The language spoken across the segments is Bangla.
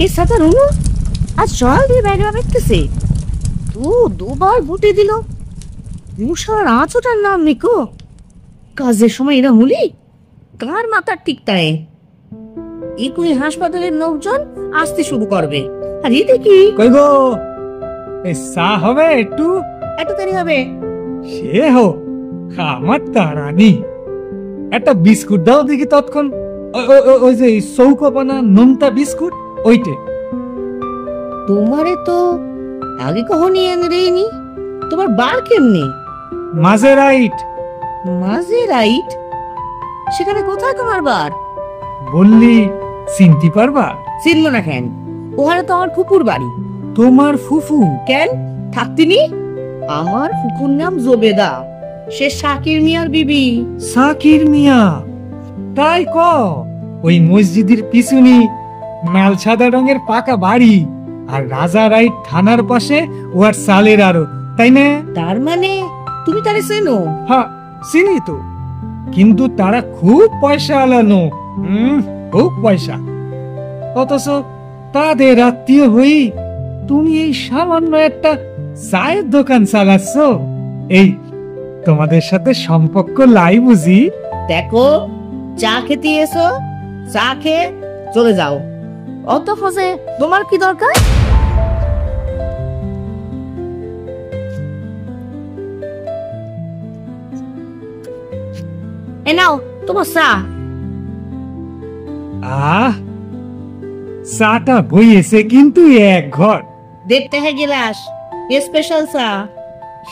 এর সাথে রুনু আজ জল দিয়ে ব্যাগরা বেঁকতেছে। দুবার গুটে দিল, মশার আঁচটার নাম নিকো। কাজের সময় এরা হলি কার মাথার ঠিক তাই একুই হাসপাতালের লোকজন আসতে শুরু করবে। আর এতে কি কই গো, এই চা হবে? একটু এত দেরি হবে? সে হোক, আমার তারানি। একটা বিস্কুট দাও দেখি তৎক্ষণ। ওই যে চৌকোপানা নোনতা বিস্কুট, ওইটে। তোমারে তো আগে কখনই এনে দেয়নি। তোমার বার কেমনি? মাঝে রাইট। মাঝে রাইট? সেখানে কোথায় তোমার বার? বললি চিনতে পারবা? চিনল না কেন? ওখানে তো আমার ফুপুর বাড়ি। তোমার ফুফু? কেন থাকতিনি? আমার ফুপুর নাম জোবেদা, সে শাকির মিয়ার বিবি। শাকির মিয়া? তাই ক? ওই মসজিদের পিছনে মাল সাদা রঙের পাকা বাড়ি, আর রাজা রাইট থানার পাশে ওর সালের আরো, তাই না? তার মানে তুমি তারে চেনো? হ্যাঁ চিনি তো, কিন্তু তারা খুব পয়সা আলানো। খুব পয়সা। অথচ তাদের আত্মীয় হই তুমি এই সামান্য একটা চায়ের দোকান চালাচ্ছ। এই তোমাদের সাথে সম্পর্ক লাই বুঝি? দেখো, চা খেতে এসো, চা খেয়ে চলে যাও। অত খোঁজে তোমার কি দরকার? এ নাও তোমার চা। চাটা বইয়েছে কিন্তু এক ঘর। দেখতে হ্যাঁ গিলাস স্পেশাল চা।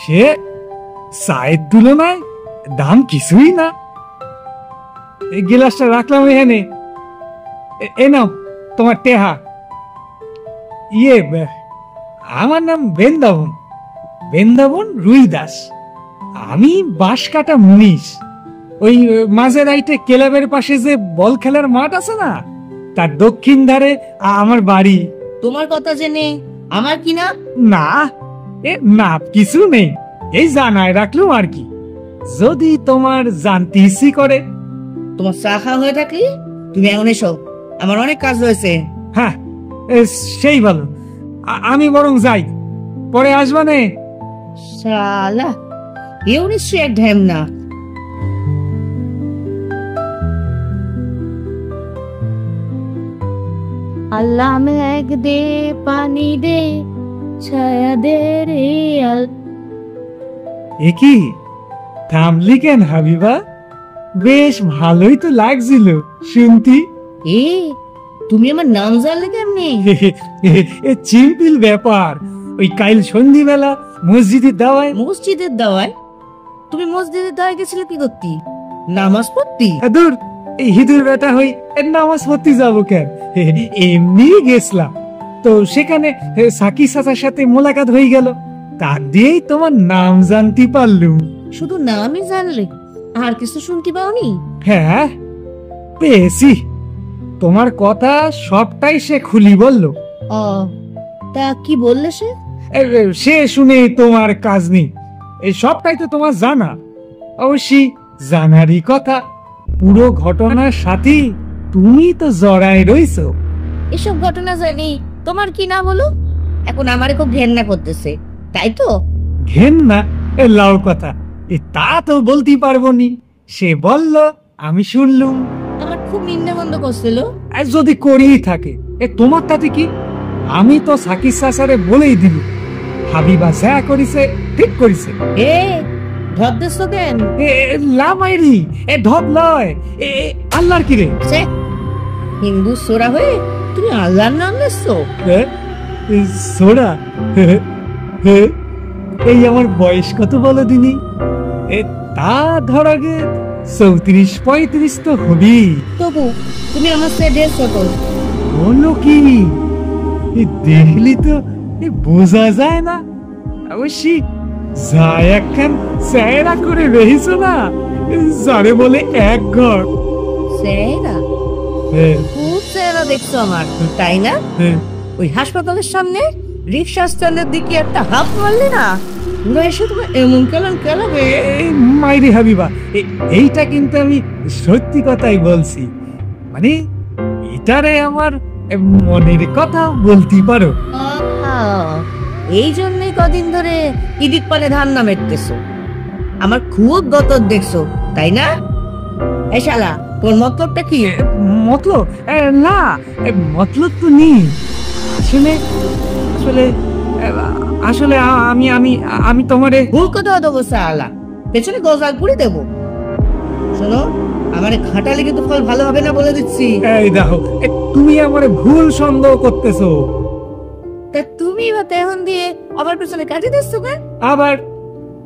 সে চায়ের তুলনায় দাম কিছুই না। এই গিলাসটা রাখলাম এখানে। এ নাও তোমার টেহা। আমার নাম বৃন্দাবন, বৃন্দাবন রুই দাস। আমি বাঁশকাটা মুনিশ। ওই মাঝে রাইটে ক্লাবের পাশে যে বল খেলার মাঠ আছে না, তার দক্ষিণ ধারে আমার বাড়ি। তোমার কথা জেনে আমার কি না? না, না কিছু নেই, এই জানায় রাখলুম আর কি। যদি তোমার জানতে ইচ্ছি করে। তোমার চা খাওয়া হয়ে থাকলে তুমি এখন এসো, আমার অনেক কাজ রয়েছে। হ্যাঁ সেই ভালো, আমি বরং যাই, পরে আসবা নে। শালা এও নিশ্চয়ই এক ঢ্যাম না। আল্লাহ মেঘ দে পানি দে ছায়া দে রে। কি থামলি কেন হাবিবা? বেশ ভালোই তো লাগছিল শুনতি। তুমি আমার নাম জানলে কেমনি? চিম্পিল ব্যাপার। ওই কাল সন্ধিবেলা মসজিদের দাওয়ায়। মসজিদের দাওয়ায়? তুমি মসজিদের দাওয়ায় গেছিলে কি করতে? নামাজ পড়তে? দূর, এই হিঁদুর বেটা হই নামাজ পড়তে যাবো কেন, এমনি গেছিলাম। তো সেখানে সাকি চাচার সাথে মোলাকাত হয়ে গেল, তার দিয়েই তোমার নাম জানতে পারলুম। শুধু নামই জানলে, আর কিছু শুনতে পাওনি? হ্যাঁ পেয়েছি, তোমার কথা সবটাই সে খুলি বলল। তা কি বললে সে? সে শুনে তোমার কাজ নেই, এই সবটাই তো তোমার জানা। অবশ্যই জানারই কথা, পুরো ঘটনার সাথে তুমি তো জড়ায় রইছো। এসব ঘটনা জানি, তোমার কি না বলো? এখন আমারে খুব ঘেন্না করতেছে, তাই তো? ঘেন্না? লাও কথা, তা তো বলতে পারবো নি। সে বলল, আমি শুনলুম। আমার খুব নিন্দা বন্ধ করছিল। যদি করেই থাকে তোমার তাতে কি? আমি তো সাকিব চাচারে বলেই দিল, হাবিবা যা করিছে ঠিক করিছে। ঢপ দিচ্ছ কেন? লামাইরি ঢপ লয়, আল্লাহর কি রে? হিন্দু সোরা হয়ে তুমি আল্লাহর নাম নিচ্ছ? সোরা? এই আমার বয়স কত বলো দিনি? তা ধর আগে 34-35 তো হবি। তবু তুমি আমার চেয়ে ছোট। বলো কি? দেখলি তো বোঝা যায় না। অবশ্যই যায় একখান চেহারা করে রয়েছ না, যারে বলে এক ঘর। চেহারা? খুব চেহারা দেখছো আমার, তাই না? ওই হাসপাতালের সামনে রিক্সা স্ট্যান্ডের দিকে একটা হাফ মারলে না, পুরো এসে তোমার এমন কেমন কেলাবে। মাইরি হাবিবা, এইটা কিন্তু আমি সত্যি কথাই বলছি। মানে এটারে আমার মনের কথা বলতে পারো। এই জন্যই কদিন ধরে ইদিত পানে ধান না মেটতেছো, আমার খুব গতর দেখছো তাই না? এই শালা, তোর মতলবটা কি? মতলব না, মতলব তো নেই। আসলে আসলে আসলে আমি আমি আমি তোমারে ভুল কথা দেবো শালা, পেছনে গজাল পুড়ে দেবো। শোনো, আমার খাটালে কিন্তু ফল ভালো হবে না বলে দিচ্ছি। এই দেখো, তুমি আমারে ভুল সন্দেহ করতেছো। তা তুমি বা তেহন দিয়ে আমার পেছনে কাটি দিচ্ছ কেন? আবার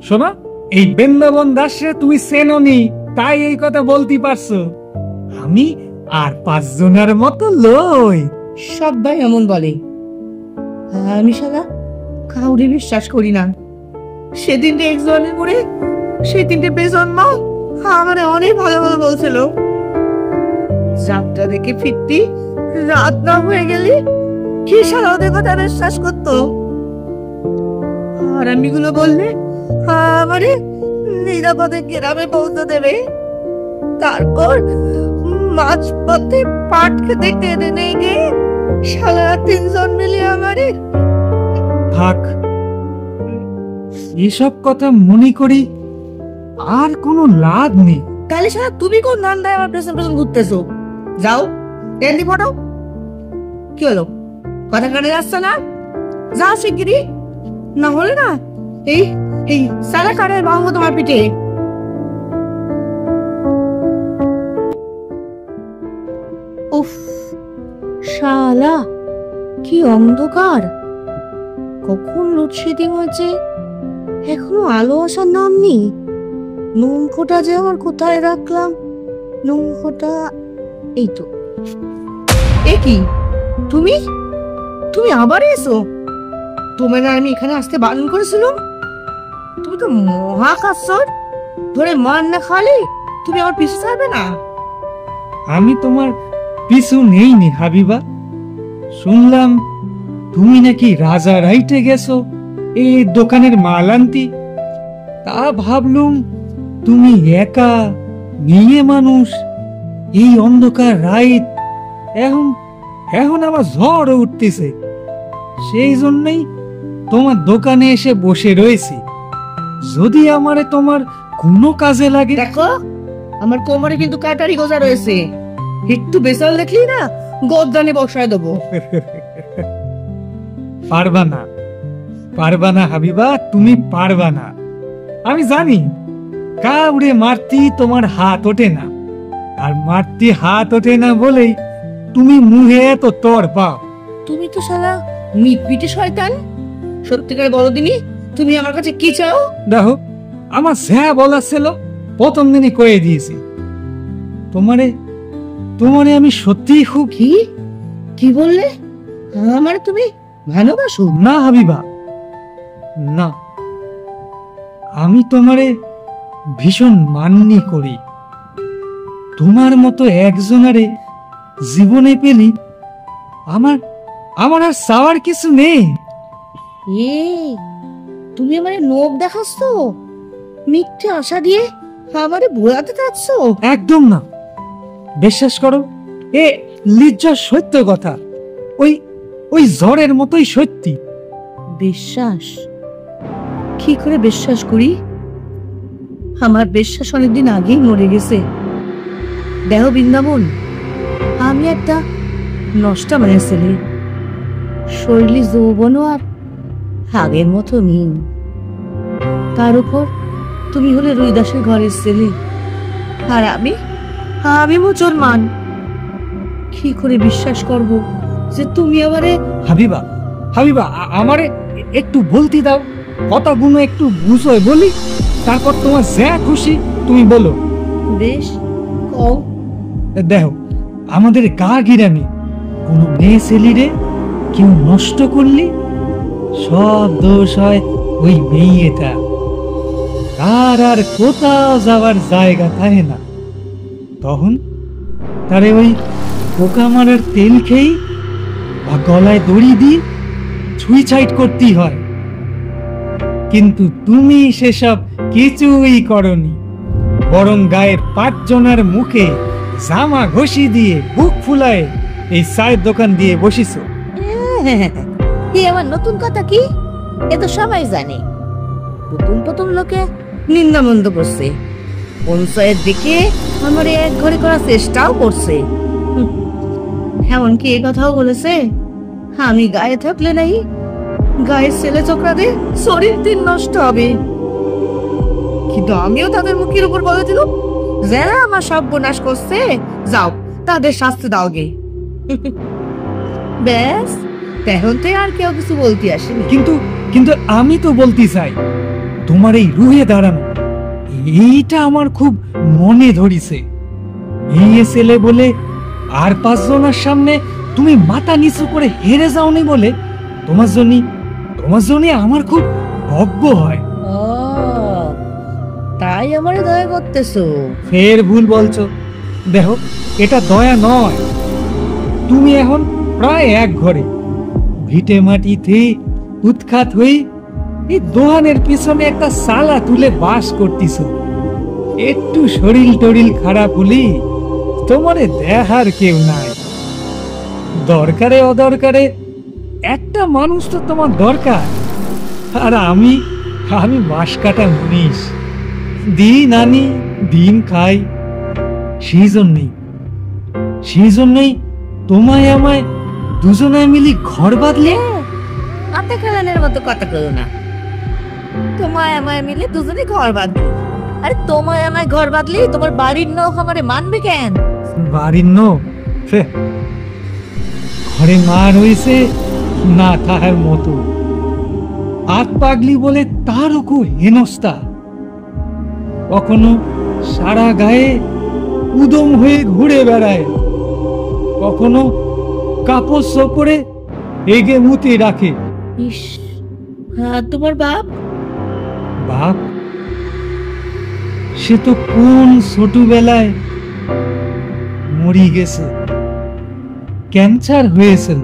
শোনো, এই বৃন্দাবন দাসে তুমি চেননি তাই এই কথা বলতে পারছো। আমি আর 5 জনের মতো লই। সবাই এমন বলে, আমি শালা কাউরে বিশ্বাস করি না। সেদিন একজনের পরে সেই 3টে বেজন্ম আমারে অনেক ভালো ভালো বলছিল। যাত্রা দেখে ফিরতি রাত না হয়ে গেলে কি শালা ওদের কথা বিশ্বাস করতো? আর আমিগুলো বললে আমারে নিরাপদে গ্রামে পৌঁছে দেবে, তারপর মাঝপথে পাট খেতে টেনে নিয়ে গিয়ে শালা 3 জন মিলে আমারে। থাক, এসব কথা মনে করি আর কোনো লাভ নেই। তাহলে শালা তুমি কোন ধান্দায় আমার পেছন পেছন ঘুরতেছো? যাও এন্ডি ফটো। কি হলো, কথা কানে যাচ্ছে না? যাও শিগগিরি, না হলে না এই এই সারা কানের ভাঙবো তোমার পিঠে। উফ শালা, কি অন্ধকার! কখন লোডশেডিং হয়েছে, এখনো আলো আসার নাম নেই। নৌকোটা যে আমার কোথায় রাখলাম? নৌকোটা এই তো। এ কি, তুমি তুমি আবার এসো? তোমার না আমি এখানে আসতে বারণ করেছিলাম? তুমি তো মহাকাশ্বর, ধরে মান না খালি তুমি আমার পিছু ছাড়বে না? আমি তোমার পিছু নেইনি হাবিবা। শুনলাম তুমি নাকি রাজা রাইটে গেছো এই দোকানের মাল আনতি। তা ভাবলুম তুমি একা মেয়ে মানুষ, এই অন্ধকার রাইত, এখন এখন আমার ঝড় উঠতেছে। সেই জন্যই তোমার দোকানে এসে বসে রয়েছি, যদি আমারে তোমার কোনো কাজে লাগে। দেখো, আমার কোমরে কিন্তু কাটারি গোজা রয়েছে, একটু বেসাল দেখলি না গদ্দানে বসায় দেবো। পারবা না, পারবা না হাবিবা, তুমি পারবা না। আমি জানি কাউরে মারতি তোমার হাত ওঠে না, আর মারতি হাত ওঠে না বলেই তুমি মুহে এত তর পাও। তুমি তো শালা মিটপিটে শয়তান। সত্যিকার বলো দিনি, তুমি আমার কাছে কি চাও? দেখো, আমার যা বলার ছিল প্রথম দিনই কয়ে দিয়েছি। তোমারে তোমারে আমি সত্যিই খুব। কি কি বললে? আমার তুমি ভালোবাসো? না হাবিবা, না, আমি তোমারে ভীষণ মান্য করি। তোমার মতো একজনারে জীবনে পেলি আমার আমার আর চাওয়ার কিছু নেই। এ তুমি আমারে লোভ দেখাচ্ছ, মিথ্যে আশা দিয়ে আমারে ভোলাতে চাচ্ছ? একদম না, বিশ্বাস করো, এ লিজ্জা সত্য কথা, ওই ওই ঝড়ের মতোই সত্যি। বিশ্বাস? কি করে বিশ্বাস করি? আমার বিশ্বাস অনেকদিন আগেই মরে গেছে। দেহ বৃন্দাবন, আমি একটা নষ্টা মায়ের ছেলে, শৈলী যৌবনও আর আগের মতো নেই। তার উপর তুমি হলে রুইদাসের ঘরের ছেলে, আর আমি মুসলমান। কি করে বিশ্বাস করব যে তুমি আমারে? হাবিবা, হাবিবা, আমারে একটু বলতে দাও, কথাগুলো একটু বুঝোয় বলি, তারপর তোমার যা খুশি তুমি বলো। বেশ, কও। দেখো, আমাদের গা গিরামে কোনো মেয়ে ছেলিরে কেউ নষ্ট করলি সব দোষ হয় ওই মেয়েটা। তার আর কোথাও যাওয়ার জায়গা থাকে না, তখন তারে ওই পোকা মারার তেল খেয়ে বা গলায় দড়ি দিয়ে ছুঁইছাইট করতেই হয়। কিন্তু তুমি সেসব কিছুই করনি, বরং গায়ের 5 জনের মুখে জামা ঘষি দিয়ে বুক ফুলায় এই চায়ের দোকান দিয়ে বসিছো। কি আমার নতুন কথা কি? এ তো সবাই জানে। প্রথম প্রথম লোকে নিন্দামন্দ করছে, পঞ্চায়েত দিকে আমার এক ঘরে করার চেষ্টাও করছে। এমনকি এ কথাও বলেছে আমি গায়ে থাকলে নাই গায়ের ছেলে চক্রাদের শরীর দিন নষ্ট হবে। কিন্তু আমিও তাদের মুখের উপর বলে দিল, যারা আমার সর্বনাশ করছে যাও তাদের শাস্তি দাও গে। ব্যাস, তখন তো আর কেউ কিছু বলতে আসেনি। কিন্তু কিন্তু আমি তো বলতে চাই, তোমার এই রুহে দাঁড়ানো এইটা আমার খুব মনে ধরিছে। মেয়ে ছেলে বলে আর 5 জনের সামনে তুমি মাথা নিচু করে হেরে যাওনি বলে তোমার জন্য আমার খুব গর্ব হয়। ও, তাই আমারে দয়া করতেছো? ফের ভুল বলছো। দেখো, এটা দয়া নয়। তুমি এখন প্রায় এক ঘরে ভিটে মাটিতে উৎখাত হয়ে এই দোহানের পিছনে একটা সালা তুলে বাস করতিস। একটু শরীর টরিল খারাপ হলি তোমারে দেখার কেউ নাই। দরকারে অদরকারে একটা মানুষ তো তোমার দরকার। আর আমি বাস কাটা মুনিশ, দিন আনি দিন খাই। সেই জন্যই তোমায় আমায় দুজনায় মিলি ঘর বাঁধলে। হাতে খেলানের মতো কথা করো না। তোমায় আমায় মিলে দুজনে ঘর বাঁধলি। আরে তোমায় আমায় ঘর বাঁধলি তোমার বাড়ির লোক আমারে মানবে কেন? বাড়ির লোক ঘরে মা রয়েছে না তাহার মতো, আত পাগলি বলে তারও খুব হেনস্তা। কখনো সারা গায়ে উদম হয়ে ঘুরে বেড়ায়, কখনো কাপড় সপরে এগে মুতে রাখে। ইস, আর তোমার বাপ? বাপ সে তো কোন ছোটবেলায় মরি গেছে, ক্যান্সার হয়েছিল।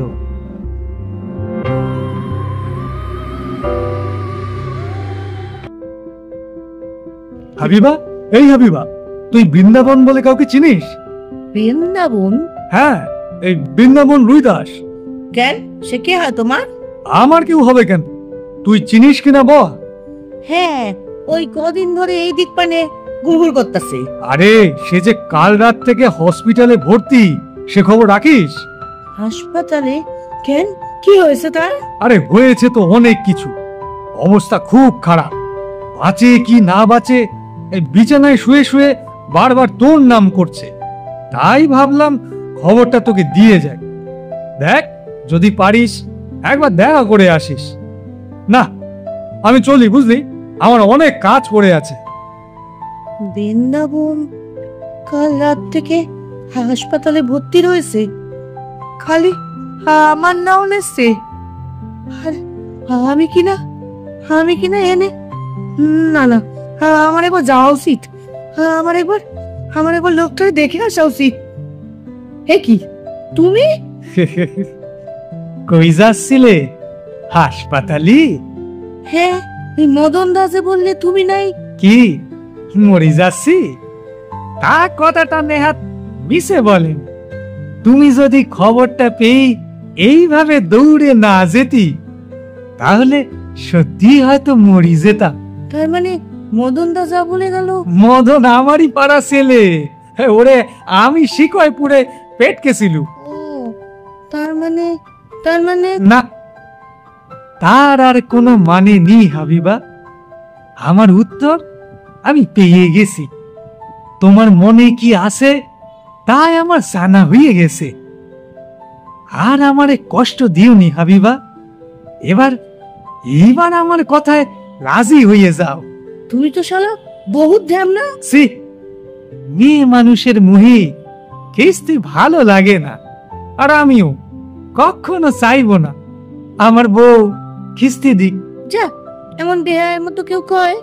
হাবিবা, এই হাবিবা, তুই বৃন্দাবন বলে কাউকে চিনিস? বৃন্দাবন? হ্যাঁ, এই বৃন্দাবন রুইদাস। কেন, সে কে হয় তোমার? আমার কেউ হবে কেন, তুই চিনিস কিনা বল। হ্যাঁ, ওই কদিন ধরে এই দিক পানে ঘুরঘুর করতেছে। আরে সে যে কাল রাত থেকে হসপিটালে ভর্তি, সে খবর রাখিস? হাসপাতালে? কেন, কি হয়েছে তার? আরে হয়েছে তো অনেক কিছু, অবস্থা খুব খারাপ। বাঁচে কি না বাঁচে এই বিছানায় শুয়ে শুয়ে বারবার তোর নাম করছে। তাই ভাবলাম খবরটা তোকে দিয়ে যাই। দেখ, যদি পারিস একবার দেখা করে আসিস। না, আমি চলি, বুঝলি, আমার অনেক কাজ পড়ে আছে। বৃন্দাবন কাল রাত থেকে হাসপাতালে ভর্তি রয়েছে, খালি আমার নাম এসছে। আর আমি কিনা এনে, না না, আমার একবার যাওয়া উচিত। আমার একবার লোকটা দেখে আসা উচিত। হে কি, তুমি? কই যাচ্ছিলে? হাসপাতালি? হ্যাঁ, এই মদন দাসে বললে তুমি নাই। কি মরে যাচ্ছি? তা কথাটা নেহাত মিশে বলেন। তুমি যদি খবরটা পেয়ে এইভাবে দৌড়ে না যেতি তাহলে সত্যি হয়তো মরি যেতাম। তার মানে মদন দাস যা বলে গেল? মদন আমারই পাড়া ছেলে। ওরে আমি শিকয়পুরে পেট কেছিল। ও, তার মানে না, তার আর কোনো মানে নেই হাবিবা। আমার উত্তর আমি পেয়ে গেছি। তোমার মনে কি আছে তাই আমার জানা হয়ে গেছে। আর আমারে কষ্ট দিওনি হাবিবা। এবার আমার কথায় রাজি হয়ে যাও। তুমি তো শালা বহুত ধ্যামনা। সি, মেয়ে মানুষের মুহে কিস্তি ভালো লাগে না। আর আমিও কখনো চাইবো না আমার বউ কিস্তি দিক। যা, এমন বেহায়ের মতো কেউ কয়?